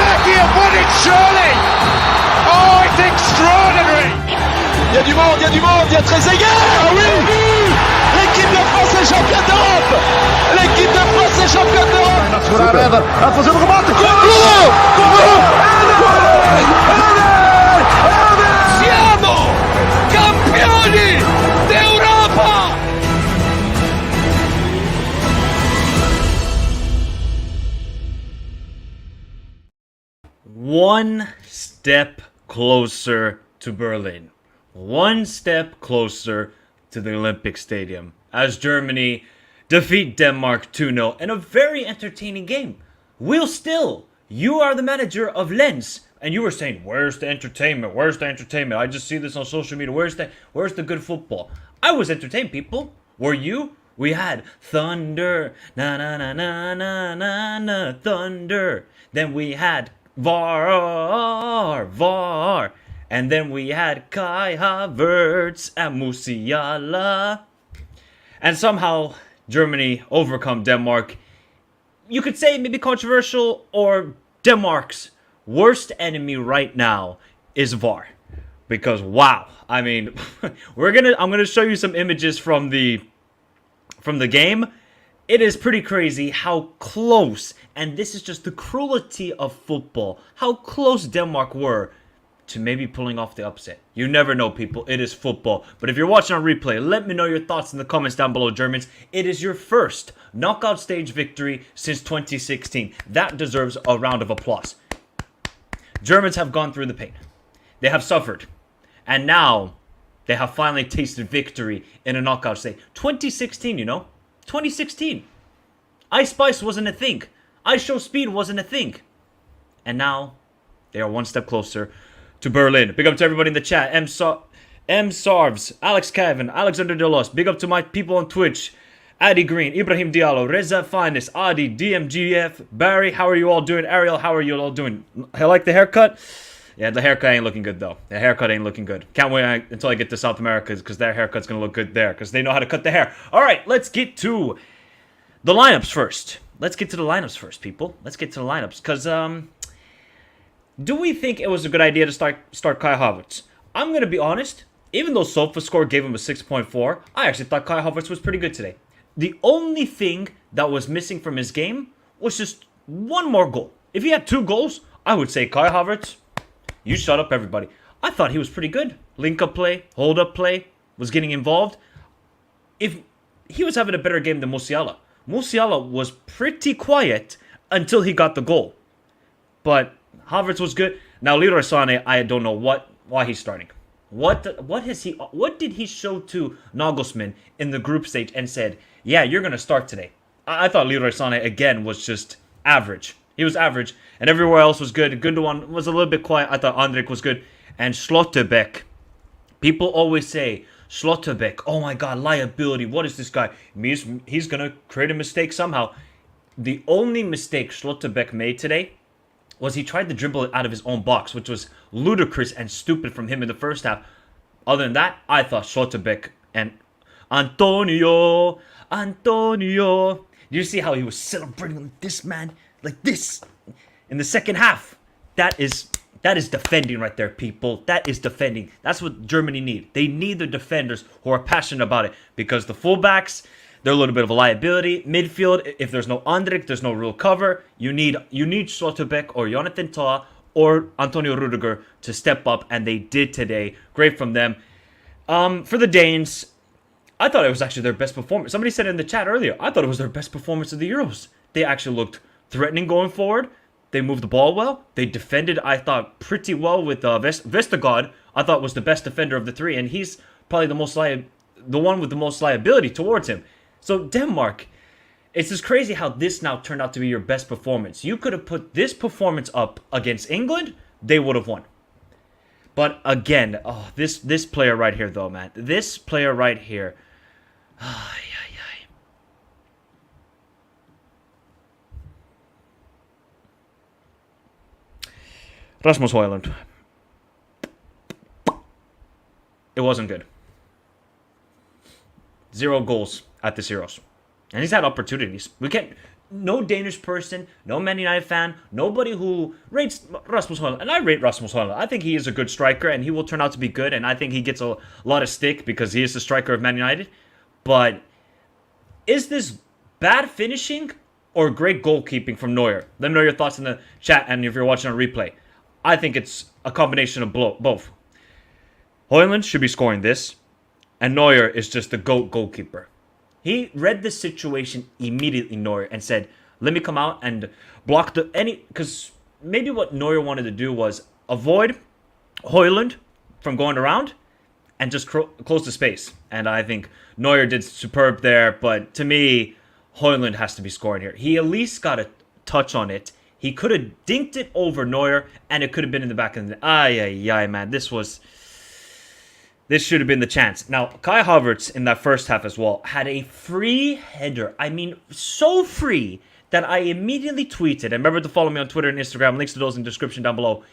Turkey have won it, surely! Oh, it's extraordinary! Il y a du monde, il y a du monde, il y a Trezeguet. Ah oui! L'équipe de France est championne d'Europe! L'équipe de France est championne d'Europe! Attention de remate! Siamo campioni d'Europa! One step closer to Berlin. One step closer to the Olympic Stadium as Germany defeat Denmark 2-0 in a very entertaining game. Will Still, you are the manager of Lens, and you were saying, where's the entertainment? Where's the entertainment? I just see this on social media. Where's the good football? I was entertained, people. Were you? We had thunder, na na na na na na na, thunder. Then we had VAR. And then we had Kai Havertz and Musiala. And somehow Germany overcome Denmark. You could say maybe controversial, or Denmark's worst enemy right now is VAR. Because wow, I mean, I'm gonna show you some images from the game. It is pretty crazy how close, and this is just the cruelty of football, how close Denmark were to maybe pulling off the upset. You never know, people. It is football. But if you're watching on replay, let me know your thoughts in the comments down below, Germans. It is your first knockout stage victory since 2016. That deserves a round of applause. Germans have gone through the pain. They have suffered. And now they have finally tasted victory in a knockout stage. 2016, you know? 2016. Ice Spice wasn't a thing. Ice Show Speed wasn't a thing. And now they are one step closer to Berlin. Big up to everybody in the chat. M. Sarves, Alex Kevin, Alexander Delos. Big up to my people on Twitch. Addy Green, Ibrahim Diallo, Reza Finest, Adi, DMGF, Barry, how are you all doing? Ariel, how are you all doing? I like the haircut. Yeah, the haircut ain't looking good, though. The haircut ain't looking good. Can't wait until I get to South America, because their haircut's going to look good there, because they know how to cut the hair. All right, let's get to the lineups first. Let's get to the lineups first, people. Let's get to the lineups, because, do we think it was a good idea to start Kai Havertz? I'm going to be honest. Even though SofaScore gave him a 6.4, I actually thought Kai Havertz was pretty good today. The only thing that was missing from his game was just one more goal. If he had 2 goals, I would say, Kai Havertz, you shut up, everybody. I thought he was pretty good. Link-up play, hold-up play, was getting involved. If he was having a better game than Musiala. Musiala was pretty quiet until he got the goal. But Havertz was good. Now Leroy Sané, I don't know why he's starting. What did he show to Nagelsmann in the group stage and said, yeah, you're gonna start today? I thought Leroy Sané again was just average. He was average, and everywhere else was good. Gundogan was a little bit quiet. I thought Andrik was good, and Schlotterbeck. People always say Schlotterbeck. Oh my God, liability. What is this guy? He's gonna create a mistake somehow. The only mistake Schlotterbeck made today was he tried to dribble it out of his own box, which was ludicrous and stupid from him in the first half. Other than that, I thought Schlotterbeck and Antonio. Do you see how he was celebrating like this, man? Like this. In the second half. That is defending right there, people. That is defending. That's what Germany need. They need the defenders who are passionate about it. Because the fullbacks, they're a little bit of a liability. Midfield, if there's no Andrik, there's no real cover. You need Schlotterbeck or Jonathan Tah or Antonio Rudiger to step up, and they did today. Great from them. For the Danes, I thought it was actually their best performance. Somebody said in the chat earlier, I thought it was their best performance of the Euros. They actually looked threatening going forward. They moved the ball well. They defended, I thought, pretty well with Vestergaard. I thought was the best defender of the 3, and he's probably the one with the most liability towards him. So Denmark, it's just crazy how this now turned out to be your best performance. You could have put this performance up against England, they would have won. But again, this player right here, though, man. This player right here. Rasmus Højlund. It wasn't good. 0 goals at this Euros. And he's had opportunities. no Danish person, no Man United fan, nobody who rates Rasmus Højlund, and I rate Rasmus Højlund. I think he is a good striker, and he will turn out to be good, and I think he gets a lot of stick because he is the striker of Man United. But is this bad finishing or great goalkeeping from Neuer? Let me know your thoughts in the chat, and if you're watching on replay. I think it's a combination of both. Højlund should be scoring this, and Neuer is just the GOAT goalkeeper. He read the situation immediately, Neuer, and said, let me come out and block because maybe what Neuer wanted to do was avoid Højlund from going around and just close the space. And I think Neuer did superb there, but to me, Højlund has to be scoring here. He at least got a touch on it. He could have dinked it over Neuer, and it could have been in the back of the net. Ay, man, this should have been the chance. Now, Kai Havertz in that first half as well had a free header. I mean, so free that I immediately tweeted. And remember to follow me on Twitter and Instagram. Links to those in the description down below.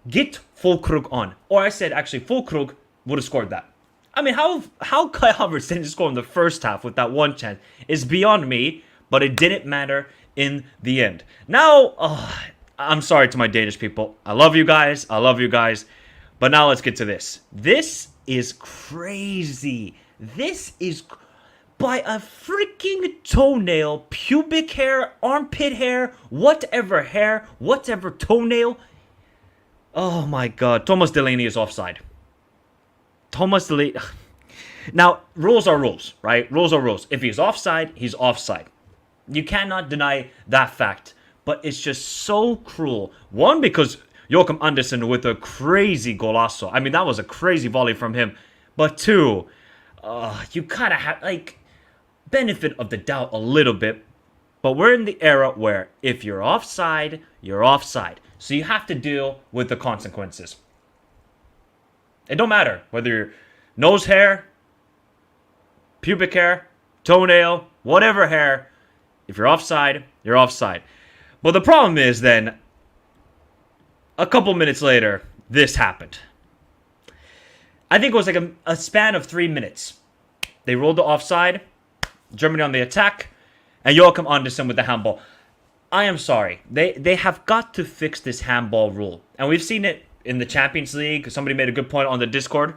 Get Füllkrug on. Or I said, actually, Füllkrug would have scored that. I mean, how Kai Havertz didn't score in the first half with that one chance is beyond me. But it didn't matter in the end. Now, I'm sorry to my Danish people. I love you guys. But now let's get to this. This is crazy. This is by a freaking toenail, pubic hair, armpit hair, whatever toenail. Oh my God. Thomas Delaney is offside. Thomas Delaney. Now, rules are rules, right? Rules are rules. If he's offside, he's offside. You cannot deny that fact. But it's just so cruel. One, because Joachim Andersen with a crazy golazo. I mean, that was a crazy volley from him. But two, you gotta have, benefit of the doubt a little bit. But we're in the era where if you're offside, you're offside. So you have to deal with the consequences. It don't matter whether you're nose hair, pubic hair, toenail, whatever hair. If you're offside, you're offside. But the problem is then, a couple minutes later, this happened. I think it was like a span of 3 minutes. They rolled the offside, Germany on the attack, and Joachim Andersen with the handball. I am sorry. They have got to fix this handball rule. And we've seen it in the Champions League. Somebody made a good point on the Discord.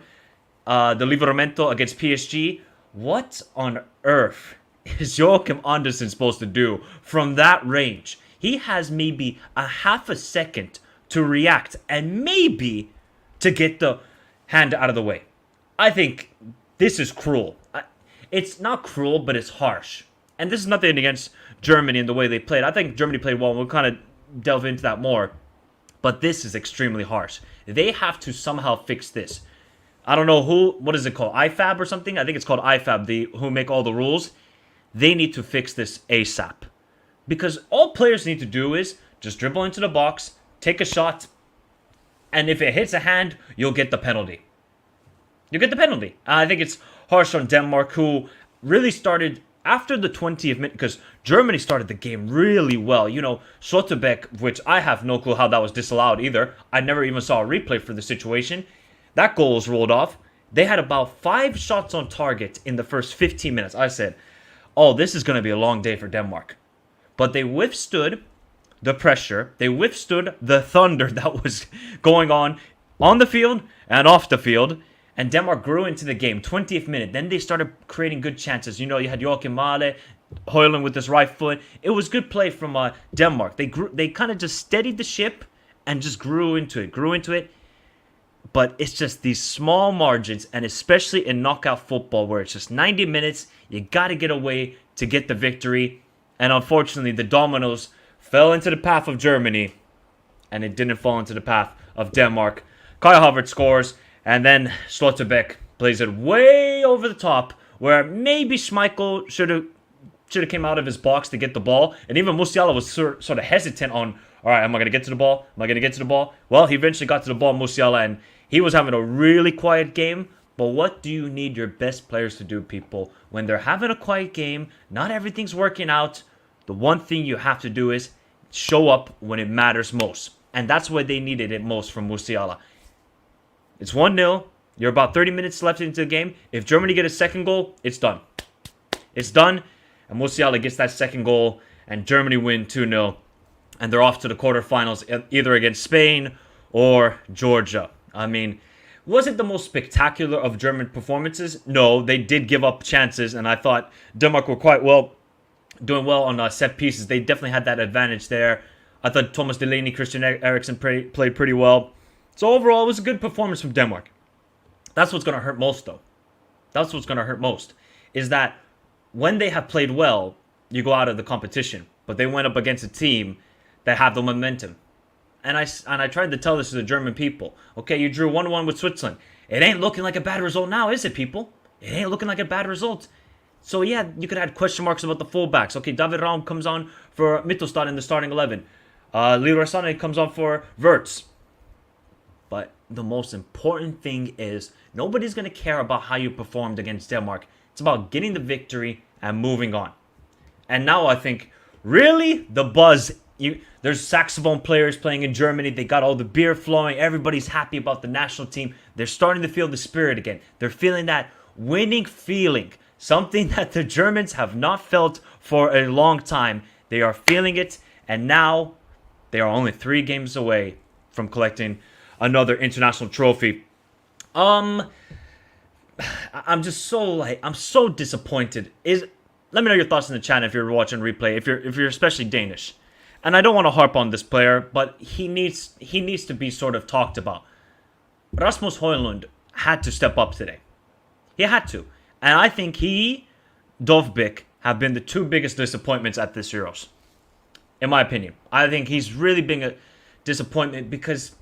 The Livramento against PSG. What on earth is Joachim Andersen supposed to do from that range? He has maybe a half a second to react and maybe to get the hand out of the way. I think this is cruel. It's not cruel, but it's harsh. And this is nothing against Germany and the way they played. I think Germany played well. We'll kind of delve into that more. But this is extremely harsh. They have to somehow fix this. I don't know what is it called? IFAB or something? I think it's called IFAB, who make all the rules. They need to fix this ASAP. Because all players need to do is just dribble into the box, take a shot, and if it hits a hand, you'll get the penalty. You get the penalty. I think it's harsh on Denmark, who really started after the 20th minute, because Germany started the game really well. You know, Schlotterbeck, which I have no clue how that was disallowed either. I never even saw a replay for the situation. That goal was rolled off. They had about 5 shots on target in the first 15 minutes. I said, oh, this is going to be a long day for Denmark. But they withstood the pressure. They withstood the thunder that was going on the field and off the field. And Denmark grew into the game, 20th minute. Then they started creating good chances. You know, you had Joachim Male, Højlund with his right foot. It was good play from Denmark. They kind of just steadied the ship and just grew into it. But it's just these small margins, and especially in knockout football where it's just 90 minutes, you got to get away to get the victory. And unfortunately, the dominoes fell into the path of Germany, and it didn't fall into the path of Denmark. Kai Havertz scores, and then Schlotterbeck plays it way over the top, where maybe Schmeichel should have came out of his box to get the ball, and even Musiala was sort of hesitant on, all right, am I going to get to the ball? Well, he eventually got to the ball, Musiala, and he was having a really quiet game. But what do you need your best players to do, people? When they're having a quiet game, not everything's working out, the one thing you have to do is show up when it matters most. And that's what they needed it most from Musiala. It's 1-0. You're about 30 minutes left into the game. If Germany get a second goal, it's done. It's done. And Musiala gets that second goal. and Germany win 2-0. And they're off to the quarterfinals, either against Spain or Georgia. I mean, was it the most spectacular of German performances? No, they did give up chances, and I thought Denmark were doing well on set pieces. They definitely had that advantage there. I thought Thomas Delaney, Christian Eriksen played pretty well. So overall, it was a good performance from Denmark. That's what's going to hurt most, though. That's what's going to hurt most, is that when they have played well, you go out of the competition. But they went up against a team that have the momentum. And I tried to tell this to the German people. Okay, you drew 1-1 with Switzerland. It ain't looking like a bad result now, is it, people? It ain't looking like a bad result. So yeah, you could add question marks about the fullbacks. Okay, David Raum comes on for Mittelstadt in the starting 11. Leroy Sané comes on for Havertz. But the most important thing is nobody's going to care about how you performed against Denmark. It's about getting the victory and moving on. And now I think, really, the buzz. There's saxophone players playing in Germany. They got all the beer flowing. Everybody's happy about the national team. They're starting to feel the spirit again. They're feeling that winning feeling. Something that the Germans have not felt for a long time. They are feeling it. And now they are only 3 games away from collecting another international trophy. I'm just so I'm so disappointed. Let me know your thoughts in the chat if you're watching replay. If you're especially Danish. And I don't want to harp on this player, but he needs to be sort of talked about. Rasmus Højlund had to step up today. He had to. And I think Dovbyk, have been the 2 biggest disappointments at this Euros. In my opinion. I think he's really been a disappointment because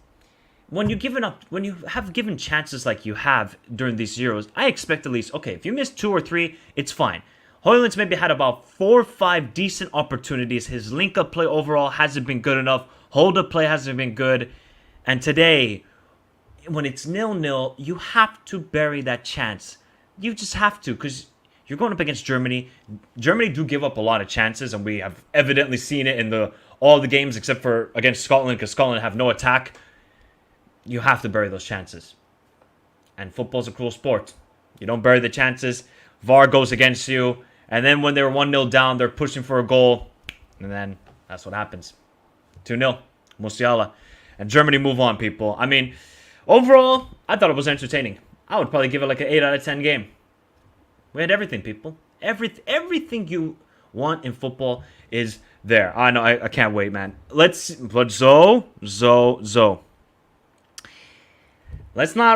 when you have given chances like you have during these Euros, I expect at least, okay, if you miss 2 or 3, it's fine. Højlund's maybe had about 4 or 5 decent opportunities. His link-up play overall hasn't been good enough. Hold-up play hasn't been good. And today, when it's 0-0, you have to bury that chance. You just have to, because you're going up against Germany. Germany do give up a lot of chances, and we have evidently seen it in all the games except for against Scotland, because Scotland have no attack. You have to bury those chances. And football's a cruel sport. You don't bury the chances. VAR goes against you. And then when they're 1-0 down, they're pushing for a goal. And then that's what happens. 2-0. Musiala. And Germany move on, people. I mean, overall, I thought it was entertaining. I would probably give it like an 8 out of 10 game. We had everything, people. Everything you want in football is there. I know. I can't wait, man. Let's not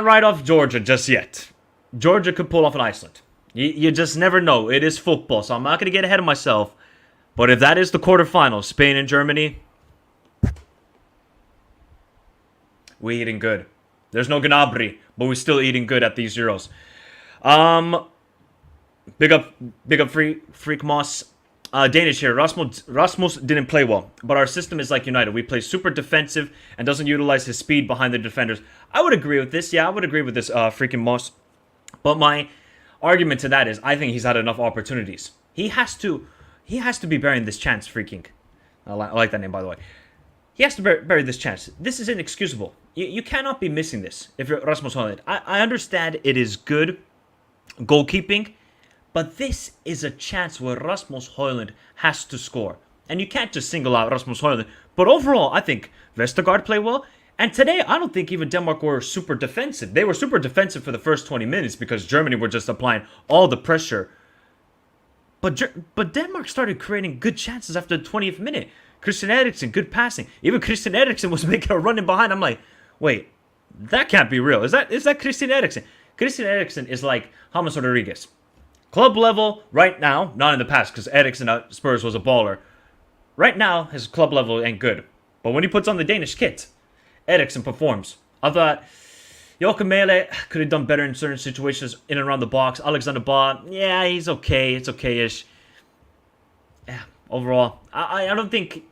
write off Georgia just yet. Georgia could pull off an Iceland. You just never know. It is football, so I'm not going to get ahead of myself. But if that is the quarterfinals, Spain and Germany, we eating good. There's no Gnabry, but we're still eating good at these Euros. Big up, Freak Moss. Danish here. Rasmus didn't play well, but our system is like United. We play super defensive and doesn't utilize his speed behind the defenders. I would agree with this. Yeah, I would agree with this, freaking Moss. But my argument to that is, I think he's had enough opportunities. He has to be burying this chance, freaking. I like that name, by the way. He has to bury this chance. This is inexcusable. You cannot be missing this if you're Rasmus Højlund. I understand it is good goalkeeping, but this is a chance where Rasmus Højlund has to score. And you can't just single out Rasmus Højlund. But overall, I think Vestergaard played well. And today, I don't think even Denmark were super defensive. They were super defensive for the first 20 minutes because Germany were just applying all the pressure. But Denmark started creating good chances after the 20th minute. Christian Eriksen, good passing. Even Christian Eriksen was making a run in behind. I'm like, wait, that can't be real. Is that Christian Eriksen? Christian Eriksen is like James Rodriguez. Club level, right now, not in the past, because Eriksen at Spurs was a baller. Right now, his club level ain't good. But when he puts on the Danish kit, Eriksen performs. I thought Joachim Mæhle could have done better in certain situations in and around the box. Alexander Ball, yeah, he's okay. It's okay-ish. Yeah, overall, I don't think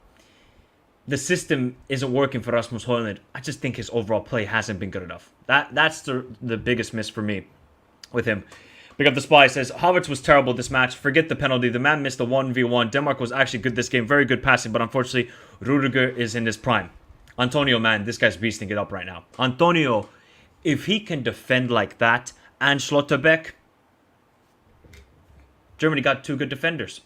the system isn't working for Rasmus Højlund. I just think his overall play hasn't been good enough. That's the biggest miss for me with him. Pick up the Spy says, Havertz was terrible this match. Forget the penalty. The man missed the 1v1. Denmark was actually good this game. Very good passing, but unfortunately, Rudiger is in his prime. Antonio, man, this guy's beasting it up right now. Antonio, if he can defend like that, and Schlotterbeck, Germany got 2 good defenders.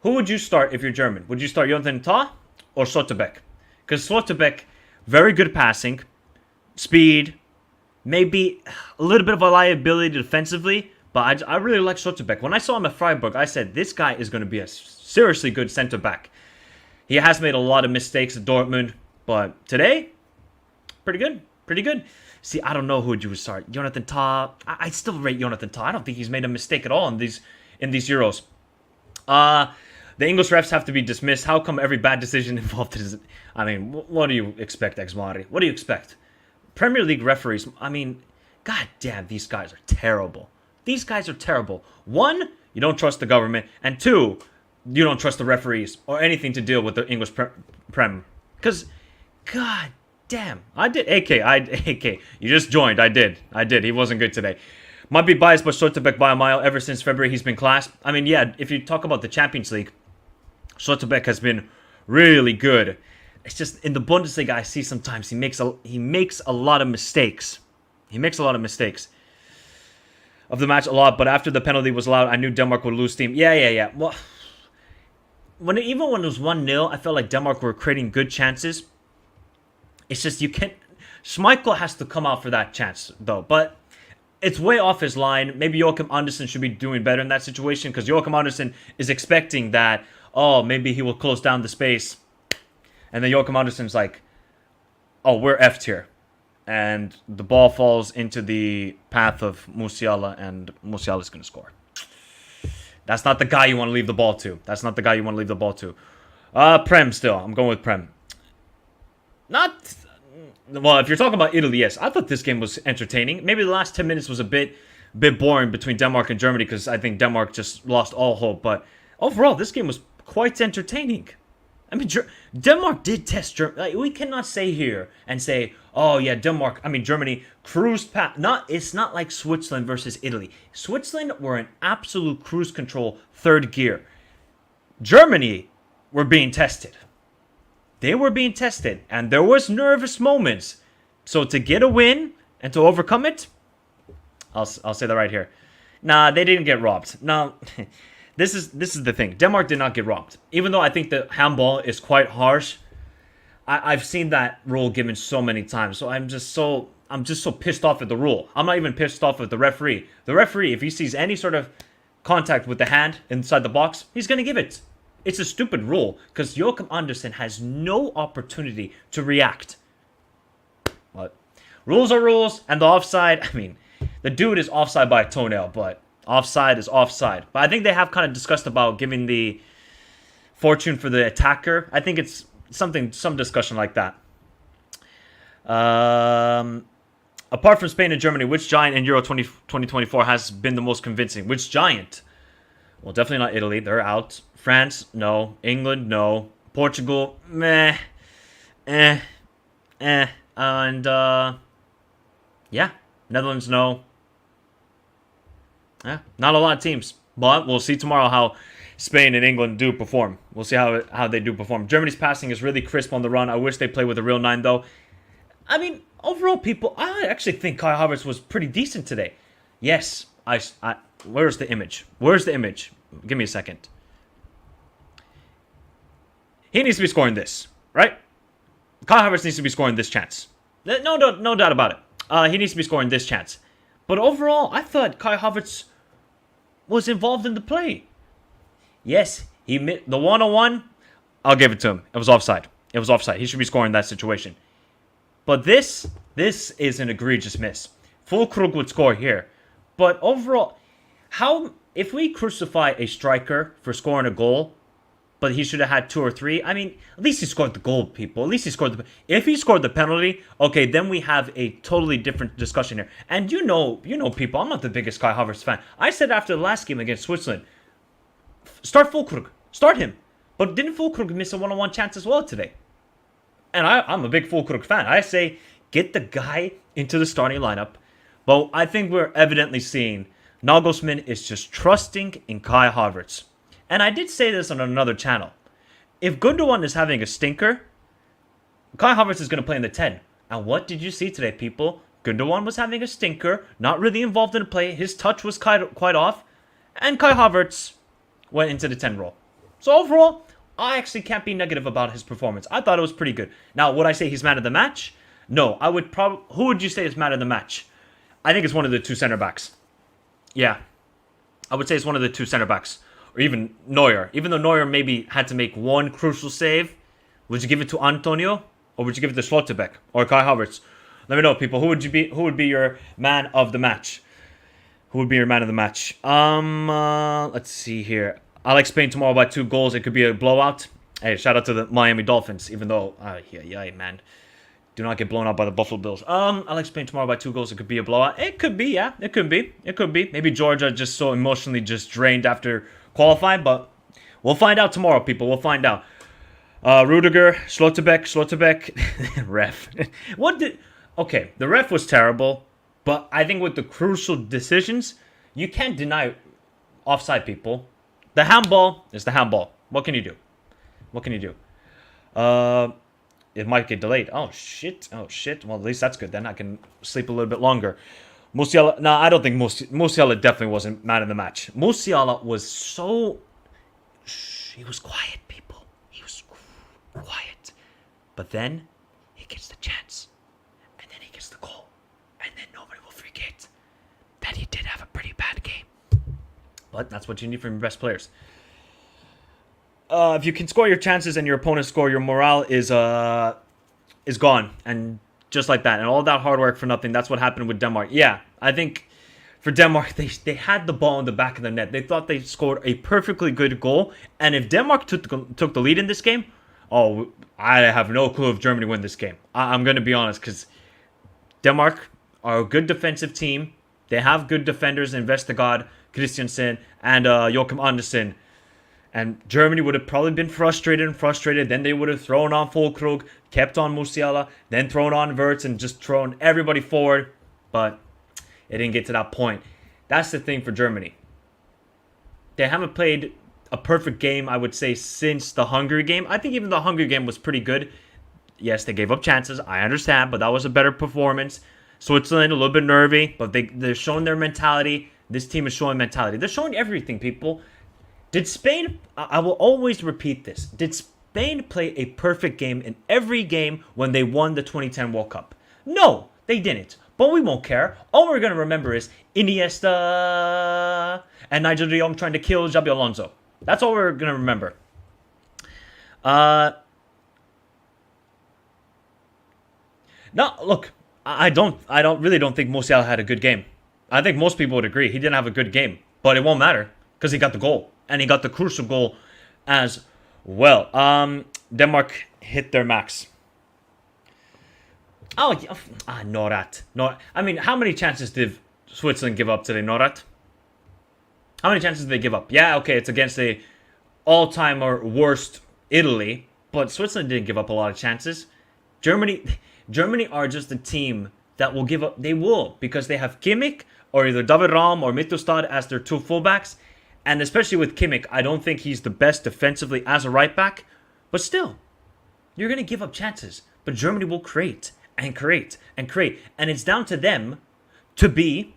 Who would you start if you're German? Would you start Jonathan Tah or Schlotterbeck? Because Schlotterbeck, very good passing, speed, maybe a little bit of a liability defensively, but I really like Schlotterbeck. When I saw him at Freiburg, I said, this guy is going to be a seriously good center-back. He has made a lot of mistakes at Dortmund, but today, pretty good. Pretty good. See, I don't know who you would start. Jonathan Tah. I still rate Jonathan Tah. I don't think he's made a mistake at all in these Euros. The English refs have to be dismissed. How come every bad decision involved is... I mean, what do you expect, Exmari? What do you expect? Premier League referees, I mean, god damn, these guys are terrible. These guys are terrible. One, you don't trust the government. And two, you don't trust the referees or anything to deal with the English Prem. Because, god damn. I did. AK, you just joined. I did. He wasn't good today. Might be biased, but Schlotterbeck by a mile. Ever since February, he's been class. I mean, yeah, if you talk about the Champions League, Schlotterbeck has been really good. It's just in the Bundesliga, I see sometimes he makes a lot of mistakes. He makes a lot of mistakes. Of the match a lot, but after the penalty was allowed, I knew Denmark would lose steam. Yeah. Well, even when it was 1-0, I felt like Denmark were creating good chances. It's just you can't... Schmeichel has to come out for that chance, though. But it's way off his line. Maybe Joachim Andersen should be doing better in that situation, because Joachim Andersen is expecting that, oh, maybe he will close down the space. And then Joachim Andersen's like, oh, we're effed here. And the ball falls into the path of Musiala, and Musiala's going to score. That's not the guy you want to leave the ball to. Prem still. I'm going with Prem. Well, if you're talking about Italy, yes. I thought this game was entertaining. Maybe the last 10 minutes was a bit boring between Denmark and Germany, because I think Denmark just lost all hope. But overall, this game was quite entertaining. I mean, Denmark did test Germany. Like, we cannot say here and say, oh yeah, Germany cruised past. It's not like Switzerland versus Italy. Switzerland were in absolute cruise control, third gear. Germany were being tested. They were being tested, and there was nervous moments. So to get a win and to overcome it, I'll say that right here. Nah, they didn't get robbed. No. This is the thing. Denmark did not get robbed. Even though I think the handball is quite harsh, I've seen that rule given so many times. So I'm just so pissed off at the rule. I'm not even pissed off at the referee. The referee, if he sees any sort of contact with the hand inside the box, he's going to give it. It's a stupid rule, because Joachim Andersen has no opportunity to react. What? Rules are rules, and the offside, I mean, the dude is offside by a toenail, but offside is offside. But I think they have kind of discussed about giving the fortune for the attacker. I think it's some discussion like that. Apart from Spain and Germany, which giant in Euro 2024 has been the most convincing? Which giant? Well, definitely not Italy. They're out. France, no. England, no. Portugal, meh. And, yeah. Netherlands, no. Yeah, not a lot of teams. But we'll see tomorrow how Spain and England do perform. We'll see how they do perform. Germany's passing is really crisp on the run. I wish they played with a real 9, though. I mean, overall, people, I actually think Kai Havertz was pretty decent today. Yes, where's the image? Give me a second. He needs to be scoring this, right? Kai Havertz needs to be scoring this chance. No doubt about it. He needs to be scoring this chance. But overall, I thought Kai Havertz was involved in the play. Yes, he the 1-on-1. I'll give it to him. It was offside. He should be scoring that situation. But this is an egregious miss. Füllkrug would score here. But overall, if we crucify a striker for scoring a goal, but he should have had 2 or 3. I mean, at least he scored the goal, people. At least he scored if he scored the penalty, okay, then we have a totally different discussion here. And you know, people, I'm not the biggest Kai Havertz fan. I said after the last game against Switzerland, start Füllkrug. Start him. But didn't Füllkrug miss a 1-on-1 chance as well today? And I'm a big Füllkrug fan. I say, get the guy into the starting lineup. But I think we're evidently seeing Nagelsmann is just trusting in Kai Havertz. And I did say this on another channel. If Gundogan is having a stinker, Kai Havertz is going to play in the 10. And what did you see today, people? Gundogan was having a stinker, not really involved in the play. His touch was quite off. And Kai Havertz went into the 10 role. So overall, I actually can't be negative about his performance. I thought it was pretty good. Now, would I say he's man of the match? No, I would probably... Who would you say is man of the match? I think it's one of the 2 center backs. Yeah, I would say it's one of the 2 center backs. Or even Neuer. Even though Neuer maybe had to make one crucial save, would you give it to Antonio? Or would you give it to Schlotterbeck? Or Kai Havertz? Let me know, people. Who would be your man of the match? Who would be your man of the match? Let's see here. I like Spain tomorrow by 2 goals. It could be a blowout. Hey, shout out to the Miami Dolphins. Even though, man. Do not get blown out by the Buffalo Bills. I like Spain tomorrow by 2 goals. It could be a blowout. It could be, yeah. It could be. It could be. Maybe Georgia just so emotionally just drained after qualifying. But we'll find out tomorrow, people. We'll find out. Rudiger, Schlotterbeck. Ref. Okay, the ref was terrible. But I think with the crucial decisions, you can't deny offside, people. The handball is the handball. What can you do? What can you do? It might get delayed. Oh, shit. Well, at least that's good. Then I can sleep a little bit longer. Musiala. No, I don't think Musiala definitely wasn't man of the match. Musiala was so... He was quiet, people. He was quiet. But then, he gets the chance. And then he gets the goal. And then nobody will forget that he did have a pretty bad game. But that's what you need from your best players. If you can score your chances and your opponent score, your morale is gone. And just like that. And all that hard work for nothing. That's what happened with Denmark. Yeah, I think for Denmark, they had the ball in the back of the net. They thought they scored a perfectly good goal. And if Denmark took the lead in this game, oh, I have no clue if Germany win this game. I'm going to be honest, because Denmark are a good defensive team. They have good defenders in Vestergaard, Christiansen, and Joachim Andersen. And Germany would have probably been frustrated. Then they would have thrown on Füllkrug, kept on Musiala, then thrown on Wirtz and just thrown everybody forward. But it didn't get to that point. That's the thing for Germany. They haven't played a perfect game, I would say, since the Hungary game. I think even the Hungary game was pretty good. Yes, they gave up chances. I understand, but that was a better performance. Switzerland, a little bit nervy, but they're showing their mentality. This team is showing mentality. They're showing everything, people. Did Spain, I will always repeat this, did Spain play a perfect game in every game when they won the 2010 World Cup? No, they didn't. But we won't care. All we're going to remember is Iniesta and Nigel de Jong trying to kill Xabi Alonso. That's all we're going to remember. No, look, I really don't think Musiala had a good game. I think most people would agree he didn't have a good game. But it won't matter because he got the goal. And he got the crucial goal as well. Denmark hit their max. Oh, Norat. I mean, how many chances did Switzerland give up today, Norat? How many chances did they give up? Yeah, okay, it's against the all-timer worst Italy. But Switzerland didn't give up a lot of chances. Germany are just a team that will give up. They will, because they have Kimmich or either David Raum or Mittostad as their 2 fullbacks. And especially with Kimmich, I don't think he's the best defensively as a right back. But still, you're going to give up chances. But Germany will create and create and create. And it's down to them to be...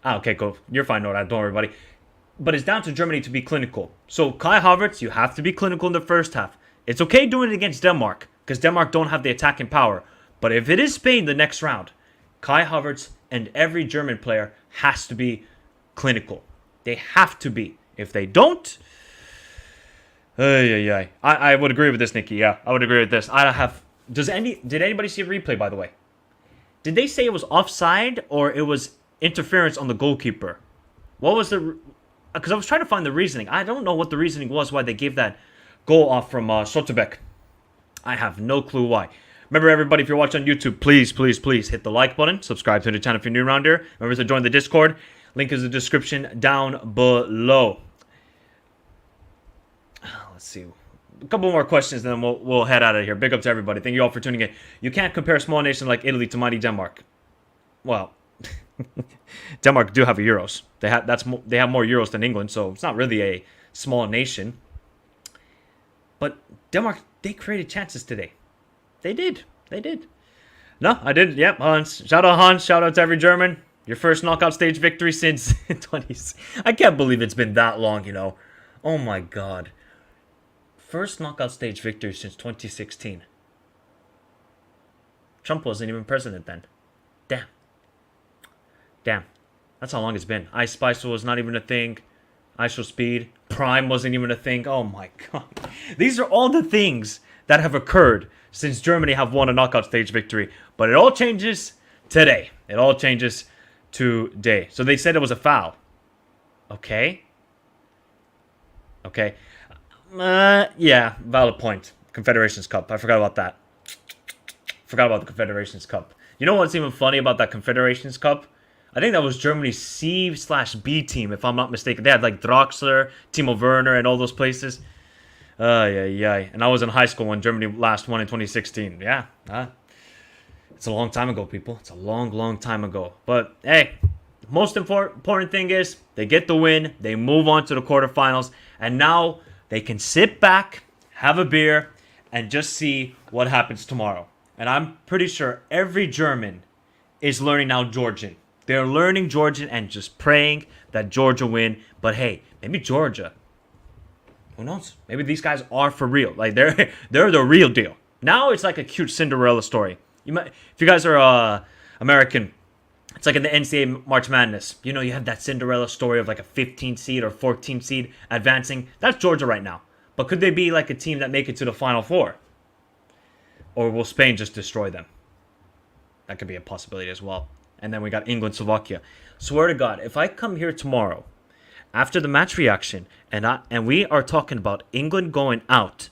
okay, go. You're fine, no, don't worry, buddy. But it's down to Germany to be clinical. So Kai Havertz, you have to be clinical in the first half. It's okay doing it against Denmark, because Denmark don't have the attacking power. But if it is Spain the next round, Kai Havertz and every German player has to be clinical. They have to be. If they don't... I would agree with this, Nikki. Yeah, I would agree with this. Did anybody see a replay, by the way? Did they say it was offside or it was interference on the goalkeeper? What was the... Because I was trying to find the reasoning. I don't know what the reasoning was why they gave that goal off from Schlotterbeck. I have no clue why. Remember, everybody, if you're watching on YouTube, please hit the like button. Subscribe to the channel if you're new around here. Remember to join the Discord. Link is in the description down below. Let's see. A couple more questions, and then we'll head out of here. Big up to everybody. Thank you all for tuning in. You can't compare a small nation like Italy to mighty Denmark. Well, Denmark do have a Euros. They have more Euros than England, so it's not really a small nation. But Denmark, they created chances today. They did. No, I did. Yep, Hans. Shout out Hans. Shout out to every German. Your first knockout stage victory since 20s. I can't believe it's been that long, you know. Oh my god. First knockout stage victory since 2016. Trump wasn't even president then. Damn. Damn. That's how long it's been. Ice Spice was not even a thing. ISO Speed. Prime wasn't even a thing. Oh my god. These are all the things that have occurred since Germany have won a knockout stage victory. But it all changes today. It all changes today. So they said it was a foul. Okay. Okay. Yeah, valid point. Confederations Cup. I forgot about that. Forgot about the Confederations Cup. You know what's even funny about that Confederations Cup? I think that was Germany's C/B team, if I'm not mistaken. They had like Draxler, Timo Werner, and all those places. Yeah. And I was in high school when Germany last won in 2016. Yeah, it's a long time ago, people. It's a long, long time ago. But hey, most important thing is they get the win. They move on to the quarterfinals. And now they can sit back, have a beer, and just see what happens tomorrow. And I'm pretty sure every German is learning now Georgian. They're learning Georgian and just praying that Georgia win. But hey, maybe Georgia. Who knows? Maybe these guys are for real. Like they're the real deal. Now it's like a cute Cinderella story. You might, if you guys are American, it's like in the NCAA March Madness. You know, you have that Cinderella story of like a 15 seed or 14 seed advancing. That's Georgia right now. But could they be like a team that make it to the Final Four? Or will Spain just destroy them? That could be a possibility as well. And then we got England, Slovakia. Swear to God, if I come here tomorrow after the match reaction and we are talking about England going out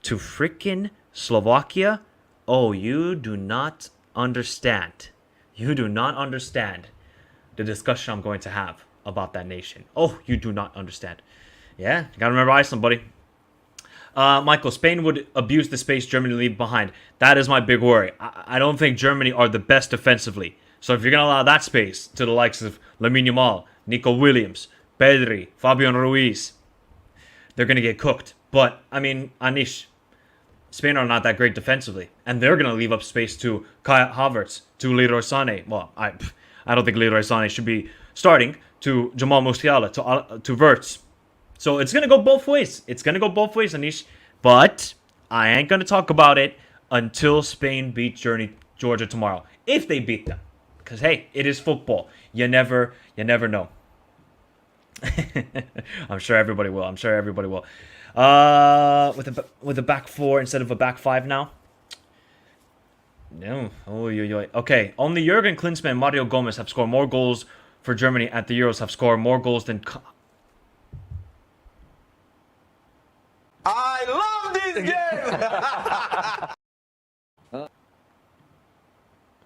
to freaking Slovakia, oh, you do not understand. You do not understand the discussion I'm going to have about that nation. Oh, you do not understand. Yeah, you gotta remember Iceland, buddy. Michael, Spain would abuse the space Germany leave behind. That is my big worry. I don't think Germany are the best defensively. So if you're going to allow that space to the likes of Lamine Yamal, Nico Williams, Pedri, Fabian Ruiz, they're going to get cooked. But, I mean, Anish, Spain are not that great defensively. And they're going to leave up space to Kai Havertz, to Leroy Sané. Well, I don't think Leroy Sané should be starting, to Jamal Musiala, to Verts. So it's going to go both ways. It's going to go both ways, Anish. But I ain't going to talk about it until Spain beats Georgia tomorrow. If they beat them. Because, hey, it is football. You never know. I'm sure everybody will. With a back four instead of a back five now. No. Okay. Only Jurgen Klinsmann and Mario Gomez have scored more goals for Germany at the Euros. Have scored more goals than... I love this game!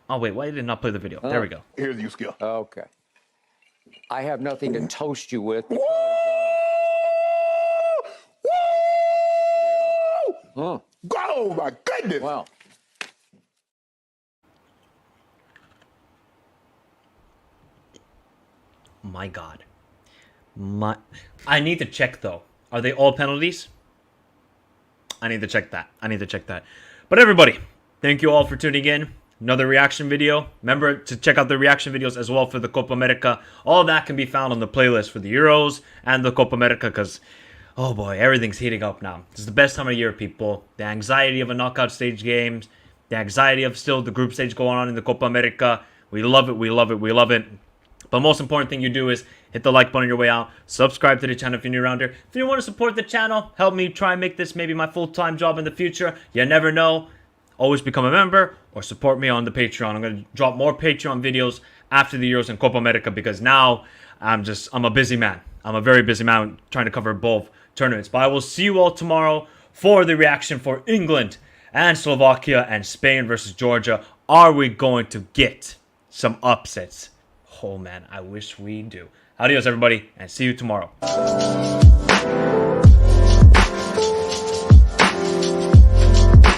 Oh, wait. Why did it not play the video? There we go. Here's you, Skill. Okay. I have nothing to toast you with. Woo! Woo! Oh, my goodness. Well, My God. I need to check, though. Are they all penalties? I need to check that. But everybody, thank you all for tuning in. Another reaction video. Remember to check out the reaction videos as well for the Copa America. All that can be found on the playlist for the Euros and the Copa America because, oh boy, everything's heating up now. This is the best time of year, people. The anxiety of a knockout stage games. The anxiety of still the group stage going on in the Copa America. We love it. But most important thing you do is hit the like button on your way out. Subscribe to the channel if you're new around here. If you want to support the channel, help me try and make this maybe my full-time job in the future. You never know. Always become a member or support me on the Patreon. I'm going to drop more Patreon videos after the Euros and Copa America because now I'm a busy man. I'm a very busy man trying to cover both tournaments. But I will see you all tomorrow for the reaction for England and Slovakia and Spain versus Georgia. Are we going to get some upsets? Oh man, I wish we do. Adios everybody and see you tomorrow.